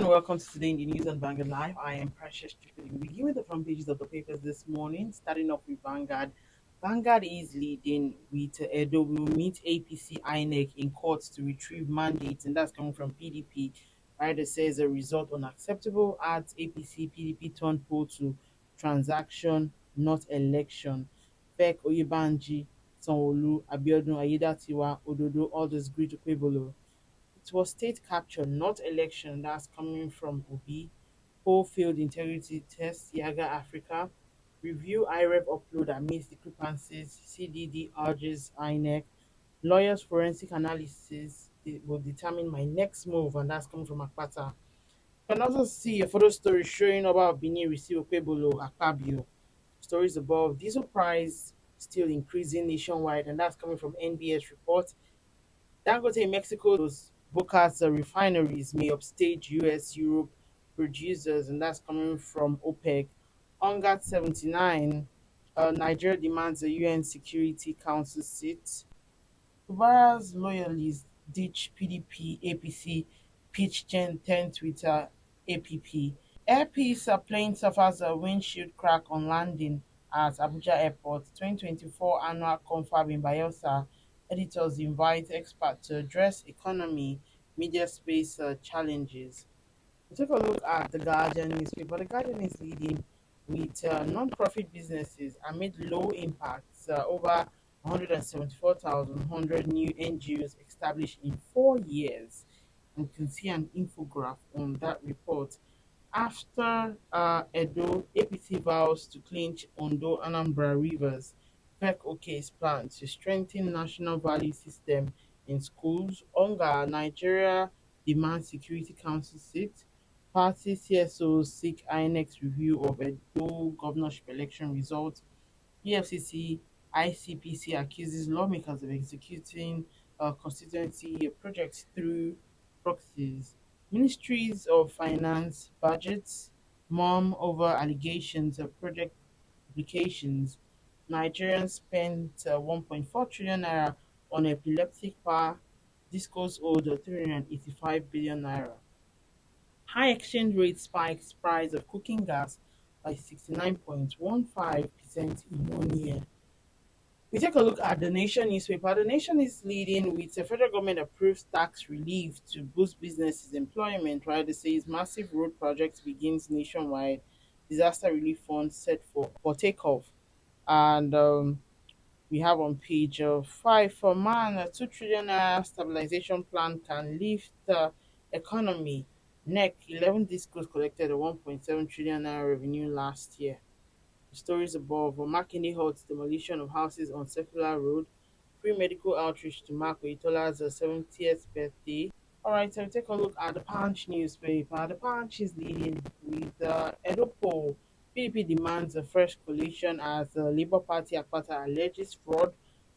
welcome to Today in the News on Vanguard Live. I am Precious Chickadee. We begin with the front pages of the papers this morning, starting off with Vanguard. Vanguard is leading with Edo will meet APC INEC in court to retrieve mandates, and that's coming from PDP. Rider says a result unacceptable, adds APC PDP turned poll to transaction, not election. Fek Oyebanji, Sanwo-Olu, Abiodun Ayedatiwa, Ododo, all those agree to Kwebolo. It was state capture, not election. That's coming from Obi. Poll field integrity test, Yaga Africa. Review IREP upload amidst discrepancies. CDD urges INEC. Lawyers forensic analysis will determine my next move, and that's coming from Akpata. You can also see a photo story showing about Bini receive Okebolo Akpabio. Stories above. Diesel price still increasing nationwide, and that's coming from NBS report. Dangote Mexico's Bocas refineries may upstage US Europe producers, and that's coming from OPEC. UNGAT 79, Nigeria demands a UN Security Council seat. Kubara's loyalists ditch PDP, APC, pitch Gen 10 Twitter, APP. Airpeace plane suffers a windshield crack on landing at Abuja Airport. 2024 annual confab in Bayelsa. Editors invite experts to address economy, media space challenges. We take a look at the Guardian newspaper. The Guardian is leading with non-profit businesses amid low impacts. Over 174,100 new NGOs established in 4 years. And you can see an infograph on that report. After Edo, APC vows to clinch Ondo Anambra rivers. PEC OK's plan to strengthen national value system in schools. ONGA, Nigeria demands Security Council seat. Party CSOs seek INEC's review of Edo governorship election results. EFCC, ICPC accuses lawmakers of executing constituency projects through proxies. Ministries of Finance budgets mom over allegations of project duplications. Nigerians spent 1.4 trillion naira on epileptic power. Discos owed 385 billion naira. High exchange rate spikes price of cooking gas by 69.15% in 1 year. We take a look at the Nation newspaper. The Nation is leading with the federal government approves tax relief to boost businesses' employment, right? It says massive road project begins nationwide. Disaster relief fund set for takeoff. And we have on page 5 for man, a 2 trillion naira stabilization plan can lift the economy. NEC 11 discos collected a 1.7 trillion naira revenue last year. The stories above. Makinde halts demolition of houses on Circular Road. Free medical outreach to mark Oyetola's 70th birthday. Alright, so we take a look at the Punch newspaper. The Punch is leading with Edo poll. PDP demands a fresh coalition as the Labour Party Akpata alleges fraud.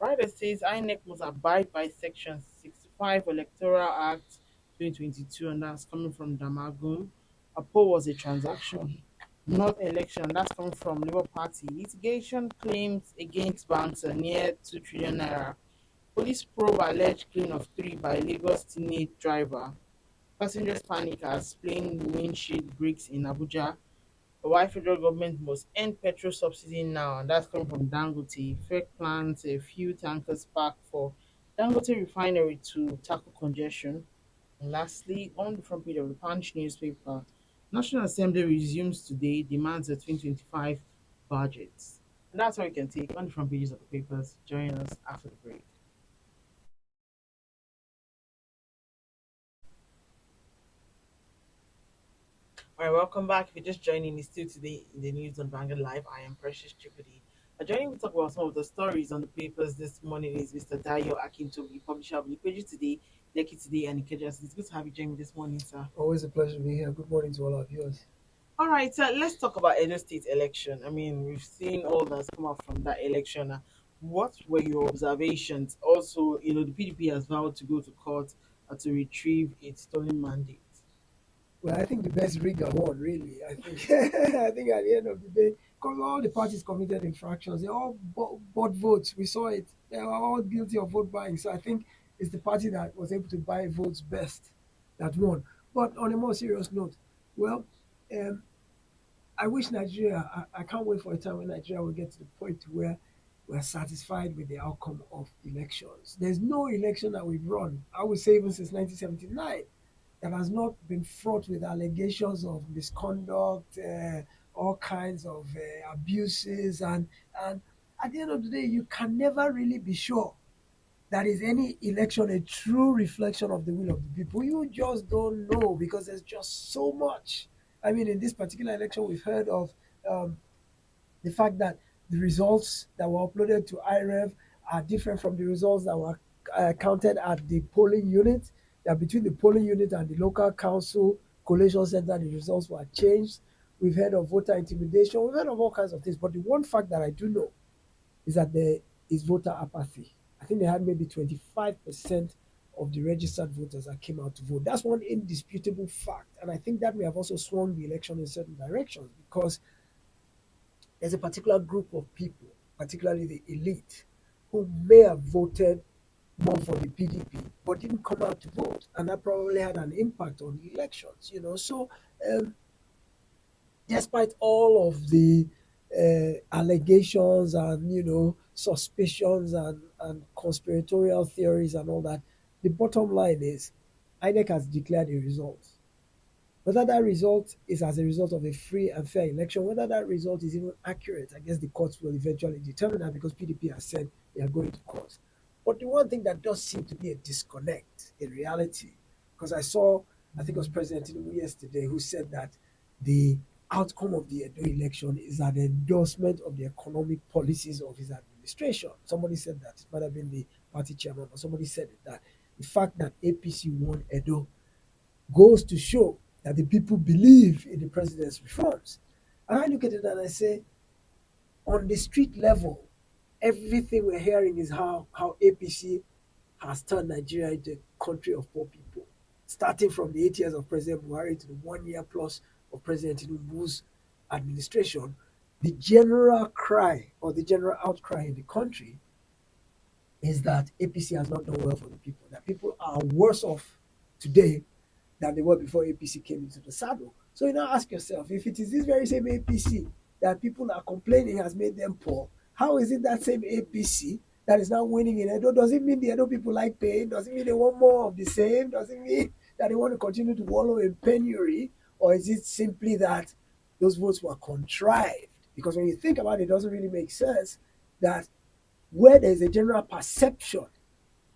Rider says INEC must abide by Section 65 Electoral Act 2022, and that's coming from Damagun. A poll was a transaction, not election. That's coming from Labour Party. Litigation claims against banks are near 2 trillion naira. Police probe alleged killing of 3 by Lagos teenage driver. Passengers panic as plane windshield breaks in Abuja. Why federal government must end petrol subsidy now, and that's coming from Dangote. FEC plans a few tankers parked for Dangote refinery to tackle congestion. And lastly, on the front page of the Punch newspaper, National Assembly resumes today, demands a 2025 budget. And that's how you can take on the front pages of the papers. Join us after the break. All right, welcome back. If you're just joining me, still today in the news on Vanguard Live, I am Precious Chickadee. Joining me to talk about some of the stories on the papers this morning is Mr. Dayo Akintobi, publisher of Lipeji Today, Lekki Today, and Ikeja. It's good to have you join me this morning, sir. Always a pleasure to be here. Good morning to all our viewers. All right, so let's talk about Edo State election. I mean, we've seen all that's come out from that election. What were your observations? Also, the PDP has vowed to go to court to retrieve its stolen mandate. Well, I think the best rigor won, really. I think I think at the end of the day, because all the parties committed infractions, they all bought votes. We saw it. They were all guilty of vote buying. So I think it's the party that was able to buy votes best that won. But on a more serious note, well, um, I wish Nigeria, I can't wait for a time when Nigeria will get to the point where we're satisfied with the outcome of elections. There's no election that we've run, I would say even since 1979, that has not been fraught with allegations of misconduct, all kinds of abuses, and at the end of the day, you can never really be sure that is any election a true reflection of the will of the people. You just don't know because there's just so much. I mean, in this particular election, we've heard of um, the fact that the results that were uploaded to IREV are different from the results that were counted at the polling unit. That between the polling unit and the local council collation center, the results were changed. We've heard of voter intimidation. We've heard of all kinds of things. But the one fact that I do know is that there is voter apathy. I think they had maybe 25% of the registered voters that came out to vote. That's one indisputable fact. And I think that may have also swung the election in certain directions because there's a particular group of people, particularly the elite, who may have voted more for the PDP but didn't come out to vote. And that probably had an impact on the elections. So um, despite all of the allegations and suspicions and conspiratorial theories and all that, the bottom line is INEC has declared a result. Whether that result is as a result of a free and fair election, whether that result is even accurate, I guess the courts will eventually determine that because PDP has said they are going to court. But the one thing that does seem to be a disconnect in reality, because I think it was President Tinubu yesterday who said that the outcome of the Edo election is an endorsement of the economic policies of his administration. Somebody said that. It might have been the party chairman, but somebody said it, that the fact that APC won Edo goes to show that the people believe in the president's reforms. And I look at it and I say, on the street level, everything we're hearing is how APC has turned Nigeria into a country of poor people, starting from the 8 years of President Buhari to the 1 year plus of President Tinubu's administration. The general cry or the general outcry in the country is that APC has not done well for the people, that people are worse off today than they were before APC came into the saddle. So you now ask yourself, if it is this very same APC that people are complaining has made them poor, how is it that same APC that is now winning in Edo? Does it mean the Edo people like pain? Does it mean they want more of the same? Does it mean that they want to continue to wallow in penury? Or is it simply that those votes were contrived? Because when you think about it, it doesn't really make sense that where there's a general perception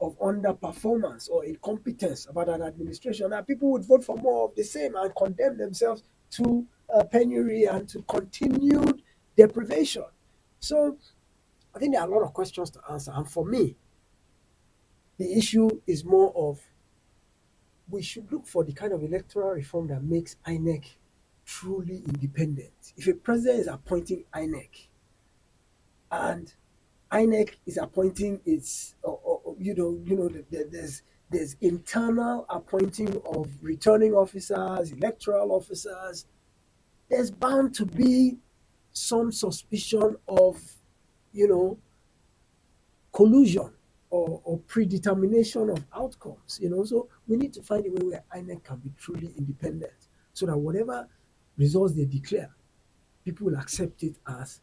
of underperformance or incompetence about an administration, that people would vote for more of the same and condemn themselves to penury and to continued deprivation. So I think there are a lot of questions to answer. And for me, the issue is more of we should look for the kind of electoral reform that makes INEC truly independent. If a president is appointing INEC and INEC is appointing its, there's internal appointing of returning officers, electoral officers. There's bound to be some suspicion of, collusion or predetermination of outcomes. So we need to find a way where INEC can be truly independent, so that whatever results they declare, people will accept it as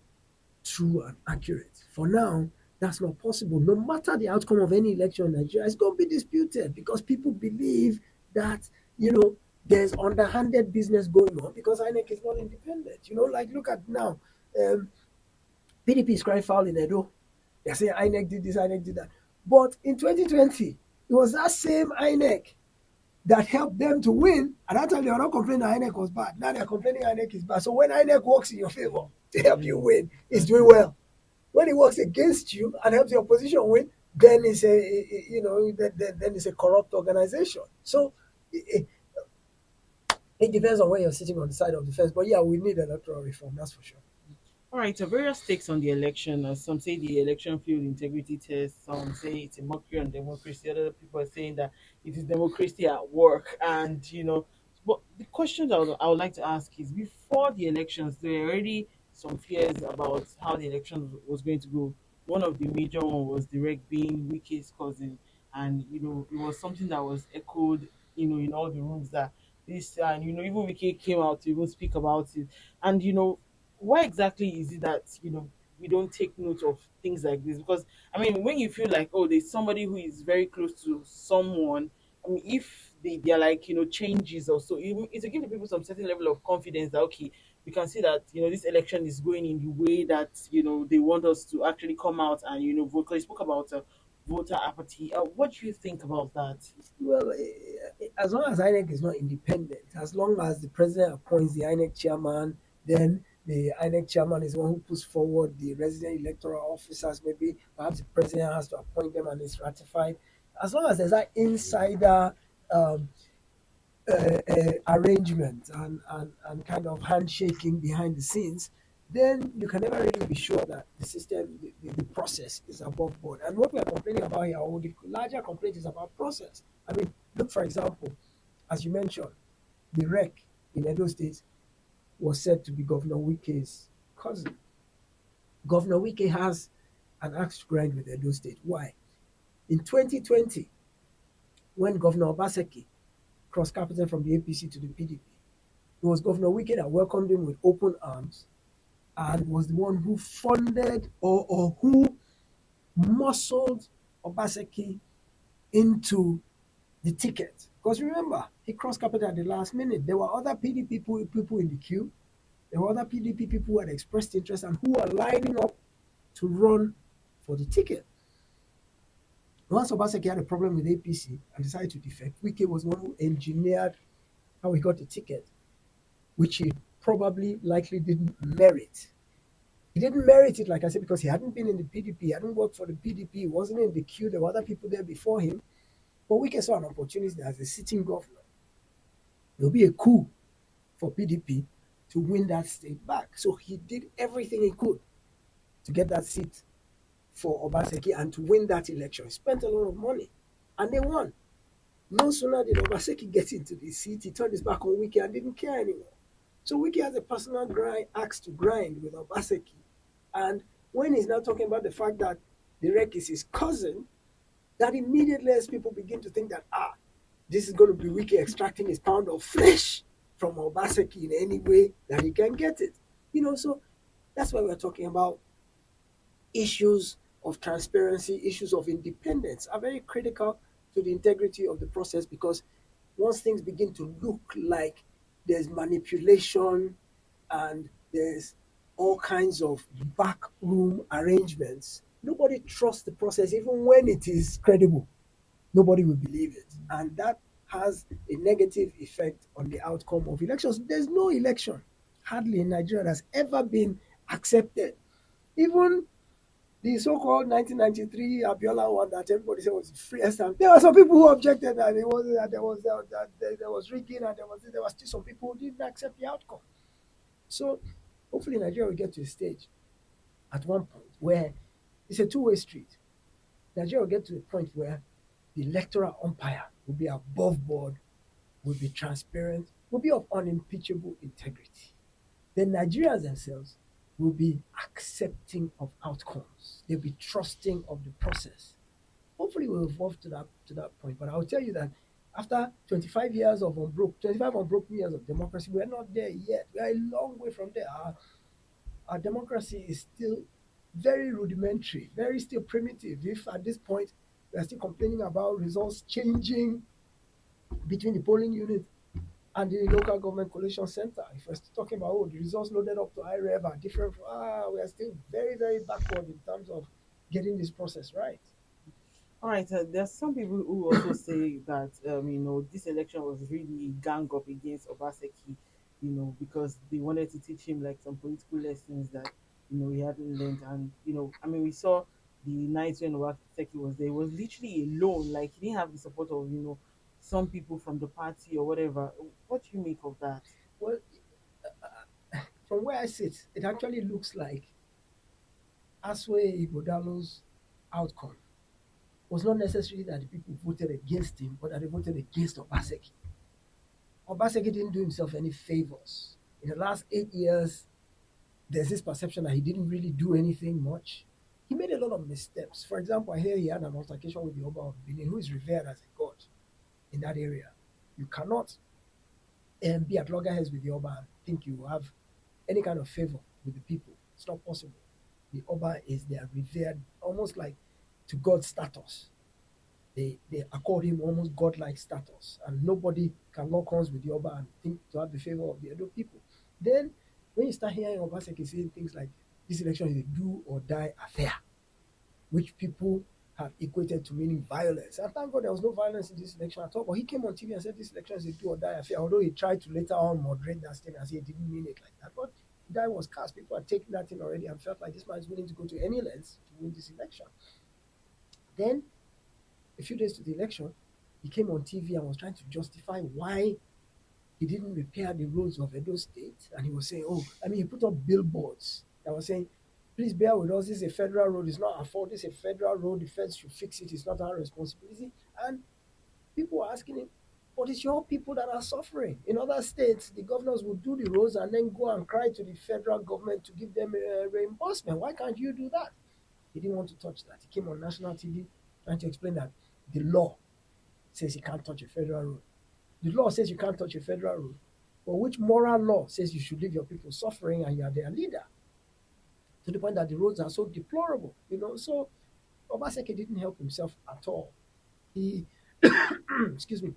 true and accurate. For now, that's not possible. No matter the outcome of any election in Nigeria, it's going to be disputed because people believe that, there's underhanded business going on because INEC is not independent. Like look at now, PDP is crying foul in Edo. They're saying INEC did this, INEC did that. But in 2020, it was that same INEC that helped them to win. At that time, they were not complaining that INEC was bad. Now they're complaining INEC is bad. So when INEC works in your favor to help you win, it's doing well. When it works against you and helps your opposition win, then it's a corrupt organization. So it depends on where you're sitting on the side of the fence. But yeah, we need electoral reform, that's for sure. All right, so various takes on the election. Some say the election failed integrity test. Some say it's a mockery on democracy. Other people are saying that it is democracy at work. And but the question that I would like to ask is: before the elections, there were already some fears about how the election was going to go. One of the major one was the reg being Wike's cousin, and it was something that was echoed, in all the rooms that this, and even Wiki came out to even speak about it. And why exactly is it that we don't take note of things like this? Because I mean, when you feel like, oh, there's somebody who is very close to someone, I mean, if they're like changes or so, it's to give the people some certain level of confidence that, okay, we can see that this election is going in the way that they want us to actually come out and vote. Because you spoke about voter apathy. What do you think about that? Well, as long as INEC is not independent, as long as the president appoints the INEC chairman, then the INEC chairman is the one who puts forward the resident electoral officers. Maybe perhaps the president has to appoint them and it's ratified. As long as there's that insider um, arrangement and kind of handshaking behind the scenes, then you can never really be sure that the system, the process is above board. And what we are complaining about here, or the larger complaint, is about process. I mean, look, for example, as you mentioned, the wreck in Edo State was said to be Governor Wike's cousin. Governor Wike has an axe to grind with Edo State. Why? In 2020, when Governor Obaseki cross-capital from the APC to the PDP, it was Governor Wike that welcomed him with open arms and was the one who funded or who muscled Obaseki into the ticket. Because remember, he crossed capital at the last minute. There were other PDP people in the queue. There were other PDP people who had expressed interest and who were lining up to run for the ticket. Once Obaseki had a problem with APC and decided to defect, Wike was the one who engineered how he got the ticket, which he probably likely didn't merit. He didn't merit it, like I said, because he hadn't been in the PDP, he hadn't worked for the PDP, he wasn't in the queue, there were other people there before him. But Wike saw an opportunity as a sitting governor. There'll be a coup for PDP to win that state back. So he did everything he could to get that seat for Obaseki and to win that election. He spent a lot of money and they won. No sooner did Obaseki get into the seat, he turned his back on Wike and didn't care anymore. So Wike has a personal axe to grind with Obaseki. And when he's now talking about the fact that the wreck is his cousin, that immediately lets people begin to think that, this is going to be Wike extracting his pound of flesh from Obaseki in any way that he can get it. So that's why we're talking about issues of transparency, issues of independence are very critical to the integrity of the process, because once things begin to look like there's manipulation and there's all kinds of backroom arrangements, nobody trusts the process. Even when it is credible, nobody will believe it. And that has a negative effect on the outcome of elections. There's no election, hardly, in Nigeria that's ever been accepted. Even the so-called 1993 Abiola one that everybody said was the freest time. There were some people who objected that it was that there was rigging, and there was still some people who didn't accept the outcome. So hopefully Nigeria will get to a stage at one point where it's a two-way street. Nigeria will get to a point where the electoral umpire will be above board, will be transparent, will be of unimpeachable integrity. Then Nigerians themselves will be accepting of outcomes. They'll be trusting of the process. Hopefully we'll evolve to that point. But I'll tell you that after 25 years of 25 unbroken years of democracy, we're not there yet. We are a long way from there. Our democracy is still very rudimentary, very still primitive. If at this point we are still complaining about results changing between the polling unit and the local government collation center, if we're still talking about the results loaded up to IREV are different, we are still very, very backward in terms of getting this process right. All right, there's some people who also say that this election was really a gang up against Obaseki, because they wanted to teach him like some political lessons that he hadn't learned. And I mean, we saw the night when Obaseki was there, he was literally alone, like he didn't have the support of some people from the party or whatever. What do you make of that? Well, from where I sit, it actually looks like Aswe Igodalo's outcome was not necessarily that the people voted against him, but that they voted against Obaseki. Obaseki didn't do himself any favors. In the last 8 years, there's this perception that he didn't really do anything much. He made a lot of missteps. For example, I hear he had an altercation with the Oba of Benin, who is revered as a god in that area. You cannot and be at loggerheads with the Oba and think you have any kind of favor with the people. It's not possible. The Oba is their revered, almost like to God status. They accord him almost godlike status, and nobody can lock horns with the Oba and think to have the favor of the Edo people. Then, when you start hearing Obaseki saying things like this election is a do or die affair, which people have equated to meaning violence. And thank God there was no violence in this election at all. But he came on TV and said this election is a do or die affair, although he tried to later on moderate that statement and say he didn't mean it like that. But the die was cast. People had taken that in already and felt like this man is willing to go to any lengths to win this election. Then, a few days to the election, he came on TV and was trying to justify why he didn't repair the roads of Edo State. And he was saying, oh, I mean, he put up billboards that was saying, please bear with us. This is a federal road. It's not our fault. This is a federal road. The feds should fix it. It's not our responsibility. And people were asking him, but it's your people that are suffering. In other states, the governors would do the roads and then go and cry to the federal government to give them a reimbursement. Why can't you do that? He didn't want to touch that. He came on national TV trying to explain that the law says you can't touch a federal road. The law says you can't touch a federal road. But which moral law says you should leave your people suffering and you are their leader? To the point that the roads are so deplorable, So Obaseki didn't help himself at all. He, excuse me,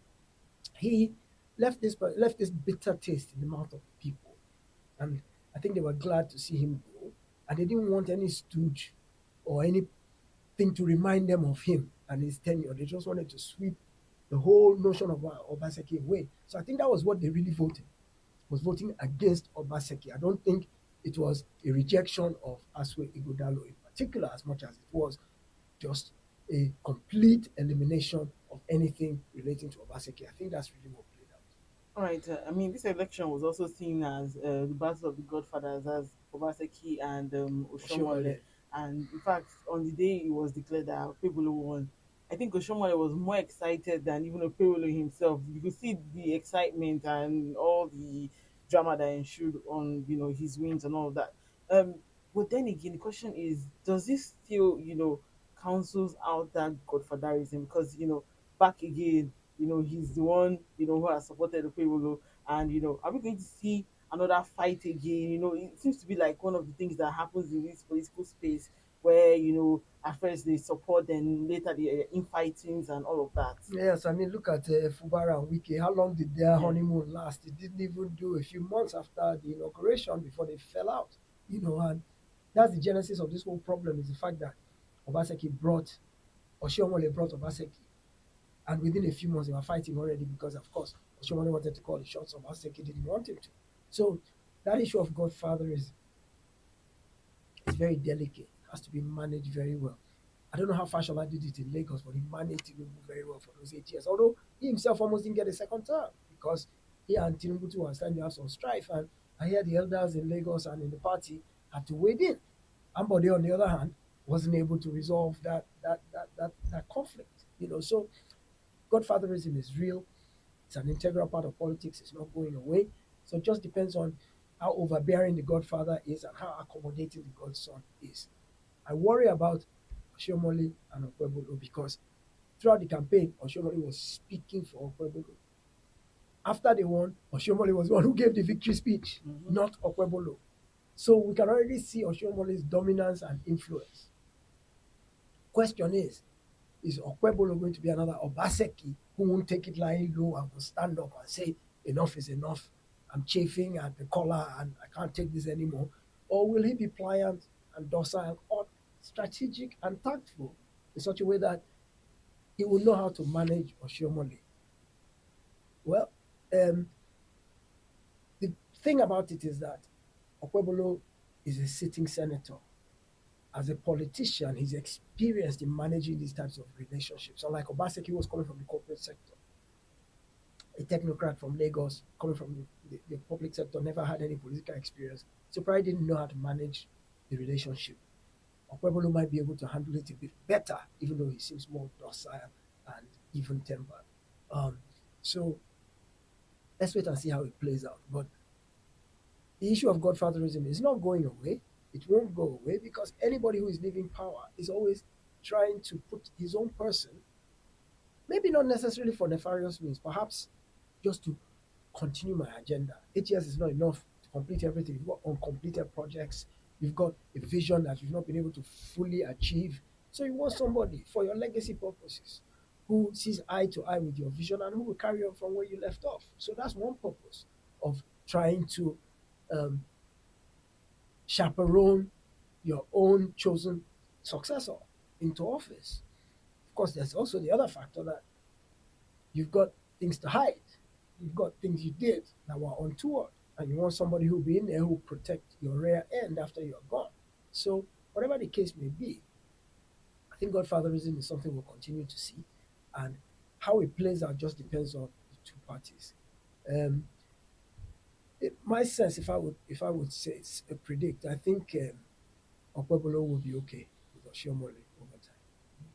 he left this bitter taste in the mouth of people, and I think they were glad to see him go, and they didn't want any stooge or anything to remind them of him and his tenure. They just wanted to sweep the whole notion of Obaseki away. So I think that was what they really voted, was voting against Obaseki. I don't think it was a rejection of Aswe Ighodalo in particular as much as it was just a complete elimination of anything relating to Obaseki. I think that's really what played out. All right. I mean, this election was also seen as the battle of the Godfathers, as Obaseki and Oshomole. Oshomole. And in fact, on the day it was declared that Okpebholo won, I think Oshomole was more excited than even Okpebholo himself. You could see the excitement and all the drama that ensued on his wins and all of that. But then again, the question is, does this still cancels out that Godfatherism? Because back again, he's the one, who has supported the people. And, are we going to see another fight again? It seems to be like one of the things that happens in this political space where, at first they support, then later the infightings and all of that. Yes, I mean, look at Fubara and Wike. How long did their Yeah. honeymoon last? It didn't even do a few months after the inauguration before they fell out. And that's the genesis of this whole problem is the fact that Obaseki brought, Oshiomhole brought Obaseki, and within a few months they were fighting already because, of course, Oshiomhole wanted to call the shots, Obaseki didn't want him to. So that issue of Godfather is very delicate, has to be managed very well. I don't know how Fashola did it in Lagos, but he managed Tinubu very well for those 8 years. Although he himself almost didn't get a second term because he and Tinubu too were starting to have some strife. And I hear the elders in Lagos and in the party had to wade in. Ambode, on the other hand, wasn't able to resolve that conflict. So Godfatherism is real. It's an integral part of politics. It's not going away. So it just depends on how overbearing the Godfather is and how accommodating the Godson is. I worry about Oshiomhole and Okpebholo because throughout the campaign, Oshiomhole was speaking for Okpebholo. After they won, Oshiomhole was the one who gave the victory speech, not Okpebholo. So we can already see Oshiomhole's dominance and influence. Question is Okpebholo going to be another Obaseki who won't take it lying low and will stand up and say, enough is enough, I'm chafing at the collar and I can't take this anymore? Or will he be pliant and docile or strategic and tactful in such a way that he will know how to manage Oshiomhole? Well, the thing about it is that Okpebholo is a sitting senator. As a politician, he's experienced in managing these types of relationships. Unlike Obaseki, who was coming from the corporate sector, a technocrat from Lagos, coming from the public sector, never had any political experience, so probably didn't know how to manage the relationship. Okpebholo might be able to handle it a bit better, even though he seems more docile and even-tempered. So let's wait and see how it plays out. But the issue of Godfatherism is not going away. It won't go away because anybody who is leaving power is always trying to put his own person, maybe not necessarily for nefarious means, perhaps just to continue my agenda. 8 years is not enough to complete everything. You've got uncompleted projects. You've got a vision that you've not been able to fully achieve. So you want somebody for your legacy purposes who sees eye to eye with your vision and who will carry on from where you left off. So that's one purpose of trying to um, chaperone your own chosen successor into office. Of course, there's also the other factor that you've got things to hide. You've got things you did that were untoward, and you want somebody who'll be in there who will protect your rear end after you're gone. So, whatever the case may be, I think godfatherism is something we'll continue to see, and how it plays out just depends on the two parties. Um, my sense, if I would say predict, I think Okpebolo will be okay with Oshiomhole over time.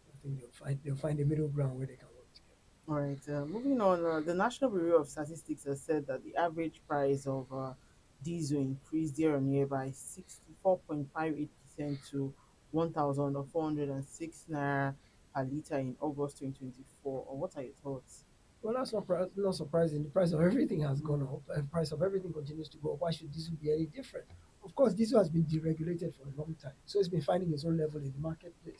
I think they'll find a middle ground where they can work together. All right. Moving on, the National Bureau of Statistics has said that the average price of diesel increased year on year by 64.58% to 1,406 naira per liter in August 2024. Or what are your thoughts? Well, that's not surprising. The price of everything has gone up, and the price of everything continues to go up. Why should diesel be any different? Of course, diesel has been deregulated for a long time, so it's been finding its own level in the marketplace.